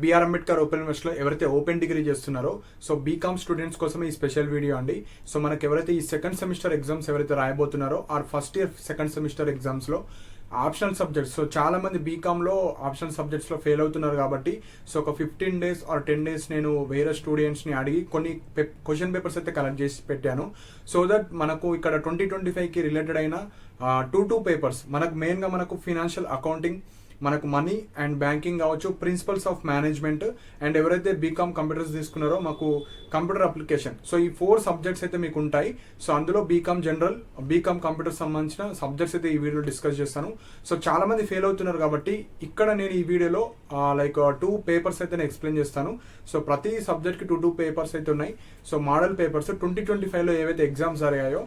BR Ambedkar open యూనివర్సిటీలో ఎవరైతే open degree చేస్తున్నారో సో బీకామ్ స్టూడెంట్స్ కోసం ఈ స్పెషల్ వీడియో అండి. సో మనకి ఎవరైతే ఈ సెకండ్ సెమిస్టర్ ఎగ్జామ్స్ ఎవరైతే రాయబోతున్నారో or first year second semester ఎగ్జామ్స్లో ఆప్షనల్ సబ్జెక్ట్స్, సో చాలా మంది బీకామ్లో ఆప్షనల్ సబ్జెక్ట్స్లో ఫెయిల్ అవుతున్నారు కాబట్టి సో ఒక 15 days ఆర్ 10 days నేను వేరే స్టూడెంట్స్ని అడిగి కొన్ని క్వశ్చన్ పేపర్స్ అయితే కలెక్ట్ చేసి పెట్టాను. సో దట్ మనకు ఇక్కడ 2025కి రిలేటెడ్ అయిన 2 పేపర్స్ మనకు మెయిన్గా మనకు ఫినాన్షియల్ అకౌంటింగ్, మనకు మనీ అండ్ బ్యాంకింగ్ కావచ్చు, ప్రిన్సిపల్స్ ఆఫ్ మేనేజ్మెంట్ అండ్ ఎవరైతే బీకామ్ కంప్యూటర్స్ తీసుకున్నారో మాకు కంప్యూటర్ అప్లికేషన్. సో ఈ 4 సబ్జెక్ట్స్ అయితే మీకు ఉంటాయి. సో అందులో బీకామ్ జనరల్, బీకామ్ కంప్యూటర్ సంబంధించిన సబ్జెక్ట్స్ అయితే ఈ వీడియోలో డిస్కస్ చేస్తాను. సో చాలా మంది ఫెయిల్ అవుతున్నారు కాబట్టి ఇక్కడ నేను ఈ వీడియోలో లైక్ 2 పేపర్స్ అయితే నేను ఎక్స్ప్లెయిన్ చేస్తాను. సో ప్రతి సబ్జెక్ట్కి 2 పేపర్స్ అయితే ఉన్నాయి. సో మోడల్ పేపర్స్ 2025లో ఏవైతే ఎగ్జామ్స్ జరిగాయో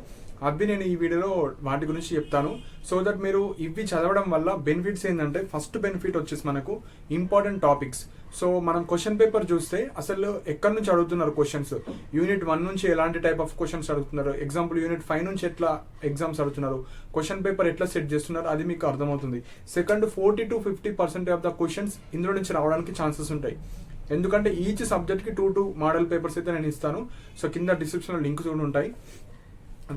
అవి నేను ఈ వీడియోలో వాటి గురించి చెప్తాను. సో దట్ మీరు ఇవి చదవడం వల్ల బెనిఫిట్స్ ఏంటంటే, ఫస్ట్ బెనిఫిట్ వచ్చేసి మనకు ఇంపార్టెంట్ టాపిక్స్. సో మనం క్వశ్చన్ పేపర్ చూస్తే అసలు ఎక్కడి నుంచి అడుగుతున్నారు క్వశ్చన్స్, యూనిట్ 1 నుంచి ఎలాంటి టైప్ ఆఫ్ క్వశ్చన్స్ అడుగుతున్నారు, ఎగ్జాంపుల్ యూనిట్ 5 నుంచి ఎట్లా ఎగ్జామ్స్ అడుగుతున్నారు, క్వశ్చన్ పేపర్ ఎట్లా సెట్ చేస్తున్నారు అది మీకు అర్థమవుతుంది. Second 40 to 50% of the questions ఇందులో నుంచి రావడానికి ఛాన్సెస్ ఉంటాయి. ఎందుకంటే ఈచ్ సబ్జెక్ట్కి 2 మోడల్ పేపర్స్ అయితే నేను ఇస్తాను. సో కింద డిస్క్రిప్షన్లో లింక్స్ కూడా ఉంటాయి.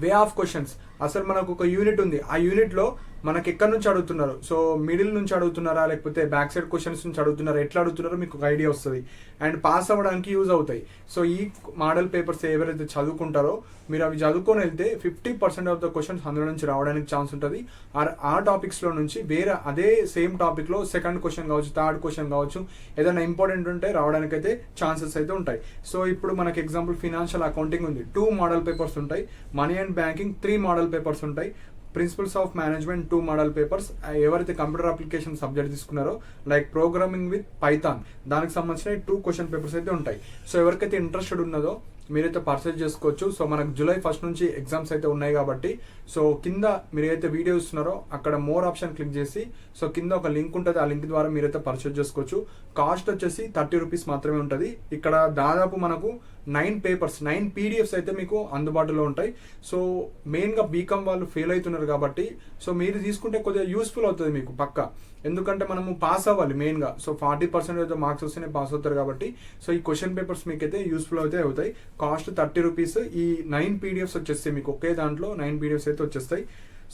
వే ఆఫ్ క్వశ్చన్స్, అసలు మనకు ఒక యూనిట్ ఉంది, ఆ యూనిట్లో మనకి ఎక్కడి నుంచి అడుగుతున్నారు, సో మిడిల్ నుంచి అడుగుతున్నారా లేకపోతే బ్యాక్ సైడ్ క్వశ్చన్స్ నుంచి అడుగుతున్నారా, ఎట్లా అడుగుతున్నారో మీకు ఒక ఐడియా వస్తుంది అండ్ పాస్ అవ్వడానికి యూజ్ అవుతాయి. సో ఈ మోడల్ పేపర్స్ ఎవరైతే చదువుకుంటారో మీరు అవి చదువుకొని వెళ్తే 50% ఆఫ్ ద క్వశ్చన్స్ అందులో నుంచి రావడానికి ఛాన్స్ ఉంటుంది. ఆ టాపిక్స్లో నుంచి వేరే అదే సేమ్ టాపిక్లో సెకండ్ క్వశ్చన్ కావచ్చు, థర్డ్ క్వశ్చన్ కావచ్చు, ఏదైనా ఇంపార్టెంట్ ఉంటే రావడానికి అయితే ఛాన్సెస్ అయితే ఉంటాయి. సో ఇప్పుడు మనకి ఎగ్జాంపుల్ ఫినాన్షియల్ అకౌంటింగ్ ఉంది, 2 మోడల్ పేపర్స్ ఉంటాయి. Money and banking 3 model papers ఉంటాయి. Principles of management 2 model papers. ఎవరైతే కంప్యూటర్ అప్లికేషన్ సబ్జెక్ట్ తీసుకున్నారో లైక్ ప్రోగ్రామింగ్ విత్ పైథాన్ దానికి సంబంధించిన 2 క్వశ్చన్ పేపర్స్ అయితే ఉంటాయి. సో ఎవరికైతే ఇంట్రెస్టెడ్ ఉన్నదో మీరైతే పర్చేజ్ చేసుకోవచ్చు. సో మనకు July 1st నుంచి ఎగ్జామ్స్ అయితే ఉన్నాయి కాబట్టి సో కింద మీరు ఏదైతే వీడియో ఇస్తున్నారో అక్కడ మోర్ ఆప్షన్ క్లిక్ చేసి సో కింద ఒక లింక్ ఉంటుంది, ఆ లింక్ ద్వారా మీరైతే పర్చేజ్ చేసుకోవచ్చు. కాస్ట్ వచ్చేసి 30 రూపీస్ మాత్రమే ఉంటుంది. ఇక్కడ దాదాపు మనకు 9 PDFs అయితే మీకు అందుబాటులో ఉంటాయి. సో మెయిన్గా బీకామ్ వాళ్ళు ఫెయిల్ అవుతున్నారు కాబట్టి సో మీరు తీసుకుంటే కొద్దిగా యూస్ఫుల్ అవుతుంది మీకు పక్కా. ఎందుకంటే మనము పాస్ అవ్వాలి మెయిన్గా. సో 40% అయితే మార్క్స్ వస్తేనే పాస్ అవుతారు కాబట్టి సో ఈ క్వశ్చన్ పేపర్స్ మీకైతే యూస్ఫుల్ అయితే అవుతాయి. Cost 30 rupees. ఈ 9 PDFs వచ్చేస్తాయి మీకు, ఒకే దాంట్లో 9 PDFs అయితే వచ్చేస్తాయి.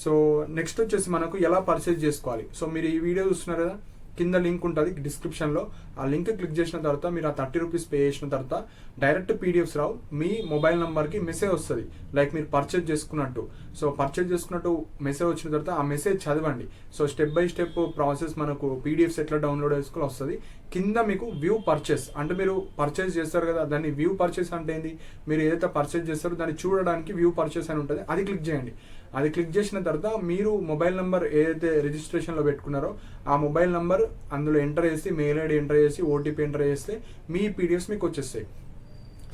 సో నెక్స్ట్ వచ్చేసి మనకు ఎలా పర్చేజ్ చేసుకోవాలి. సో మీరు ఈ వీడియో చూస్తున్నారు కదా, కింద లింక్ ఉంటుంది డిస్క్రిప్షన్లో, ఆ లింక్ క్లిక్ చేసిన తర్వాత మీరు ఆ 30 రూపీస్ పే చేసిన తర్వాత డైరెక్ట్ PDFs రావు, మీ మొబైల్ నెంబర్కి మెసేజ్ వస్తుంది లైక్ మీరు పర్చేజ్ చేసుకున్నట్టు. సో పర్చేజ్ చేసుకున్నట్టు మెసేజ్ వచ్చిన తర్వాత ఆ మెసేజ్ చదవండి. So step by step process మనకు PDFs ఎట్లా డౌన్లోడ్ చేసుకుని వస్తుంది. కింద మీకు వ్యూ పర్చేస్ అంటే మీరు పర్చేజ్ చేస్తారు కదా, దాన్ని వ్యూ పర్చేస్ అంటే ఏంది, మీరు ఏదైతే పర్చేజ్ చేస్తారో దాన్ని చూడడానికి వ్యూ పర్చేస్ అని ఉంటుంది, అది క్లిక్ చేయండి. అది క్లిక్ చేసిన తర్వాత మీరు మొబైల్ నెంబర్ ఏదైతే రిజిస్ట్రేషన్లో పెట్టుకున్నారో ఆ మొబైల్ నెంబర్ అందులో ఎంటర్ చేసి, మెయిల్ ఐడి ఎంటర్ చేసి, OTP ఎంటర్ చేస్తే మీ PDFs మీకు వచ్చేస్తాయి.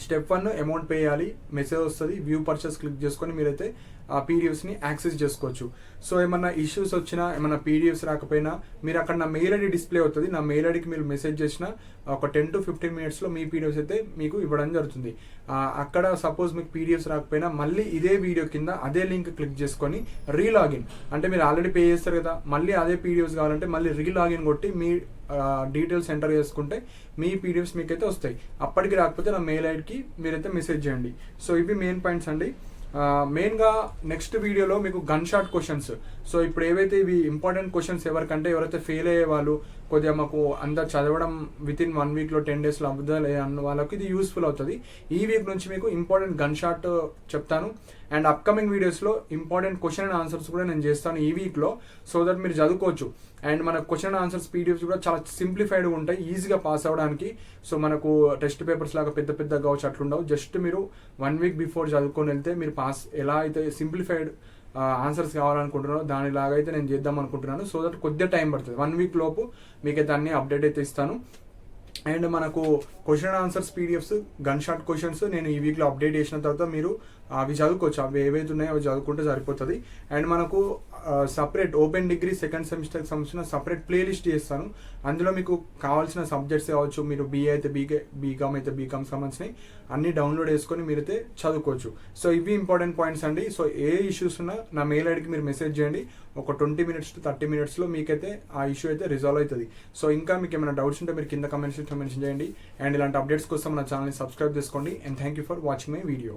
స్టెప్ 1 అమౌంట్ పే చేయాలి, మెసేజ్ వస్తుంది, వ్యూ పర్చేస్ క్లిక్ చేసుకొని మీరైతే ఆ PDFsని యాక్సెస్ చేసుకోవచ్చు. సో ఏమన్నా ఇష్యూస్ వచ్చినా, ఏమన్నా PDFs రాకపోయినా మీరు అక్కడ నా మెయిల్ ఐడి డిస్ప్లే అవుతుంది, నా మెయిల్ ఐడికి మీరు మెసేజ్ చేసిన ఒక 10 to 15 minutesలో మీ PDFs అయితే మీకు ఇవ్వడం జరుగుతుంది. అక్కడ సపోజ్ మీకు PDFs రాకపోయినా మళ్ళీ ఇదే వీడియో కింద అదే లింక్ క్లిక్ చేసుకొని రీలాగిన్, అంటే మీరు ఆల్రెడీ పే చేస్తారు కదా, మళ్ళీ అదే PDFs కావాలంటే మళ్ళీ రీలాగిన్ కొట్టి మీ డీటెయిల్స్ ఎంటర్ చేసుకుంటే మీ PDFs మీకైతే వస్తాయి. అప్పటికి రాకపోతే నా మెయిల్ ఐడికి మీరైతే మెసేజ్ చేయండి. సో ఇవి మెయిన్ పాయింట్స్ అండి. మెయిన్గా నెక్స్ట్ వీడియోలో మీకు గన్ షాట్ క్వశ్చన్స్. సో ఇప్పుడు ఏవైతే ఇవి ఇంపార్టెంట్ క్వశ్చన్స్ ఎవరైతే ఫెయిల్ అయ్యే వాళ్ళు కొద్దిగా మాకు అంతా చదవడం వితిన్ 1 weekలో 10 daysలో అవ్వదాలే అన్న వాళ్ళకి ఇది యూస్ఫుల్ అవుతుంది. ఈ వీక్ నుంచి మీకు ఇంపార్టెంట్ గన్ షాట్ చెప్తాను అండ్ అప్కమింగ్ వీడియోస్లో ఇంపార్టెంట్ క్వశ్చన్ అండ్ ఆన్సర్స్ కూడా నేను చేస్తాను ఈ వీక్లో. సో దట్ మీరు చదువుకోవచ్చు అండ్ మన క్వశ్చన్ అండ్ ఆన్సర్స్ PDFs కూడా చాలా సింప్లిఫైడ్గా ఉంటాయి, ఈజీగా పాస్ అవ్వడానికి. సో మనకు టెస్ట్ పేపర్స్ లాగా పెద్ద కావచ్చు అట్లుండవు. జస్ట్ మీరు 1 week బిఫోర్ చదువుకొని వెళ్తే మీరు పాస్ ఎలా అయితే సింప్లిఫైడ్ ఆన్సర్స్ కావాలనుకుంటున్నారో దానిలాగా అయితే నేను చేద్దాం అనుకుంటున్నాను. సో దట్ కొద్దిగా టైం పడుతుంది, 1 week లోపు మీకైతే అన్ని అప్డేట్ అయితే ఇస్తాను. అండ్ మనకు question answers PDFs gun shot questions నేను ఈ వీక్లో అప్డేట్ చేసిన తర్వాత మీరు అవి చదువుకోవచ్చు, అవి ఏవైతే ఉన్నాయో అవి చదువుకుంటే సరిపోతుంది. అండ్ మనకు సపరేట్ ఓపెన్ డిగ్రీ సెకండ్ సెమిస్టర్కి సంబంధించిన సపరేట్ ప్లేలిస్ట్ చేస్తాను. అందులో మీకు కావాల్సిన సబ్జెక్ట్స్ కావచ్చు, మీరు బీఏ అయితే బీకామ్ అయితే బీకామ్ సంబంధించినవి అన్ని డౌన్లోడ్ చేసుకొని మీరైతే చదువుకోవచ్చు. సో ఇవి ఇంపార్టెంట్ పాయింట్స్ అండి. సో ఏ ఇష్యూస్ ఉన్నా నా మెయిల్ ఐడికి మీరు మెసేజ్ చేయండి. ఒక 20 minutes to 30 minutes మీకైతే ఆ ఇష్యూ అయితే రిజాల్వ్ అవుతుంది. సో ఇంకా మీకు ఏమైనా డౌట్స్ ఉంటే మీరు కింద కమెంట్ సెక్షన్లో మెన్షన్ చేయండి. అండ్ ఇలాంటి అప్డేట్స్ కోసం నా ఛానల్ని సబ్స్క్రైబ్ చేసుకోండి. And thank you for watching my video.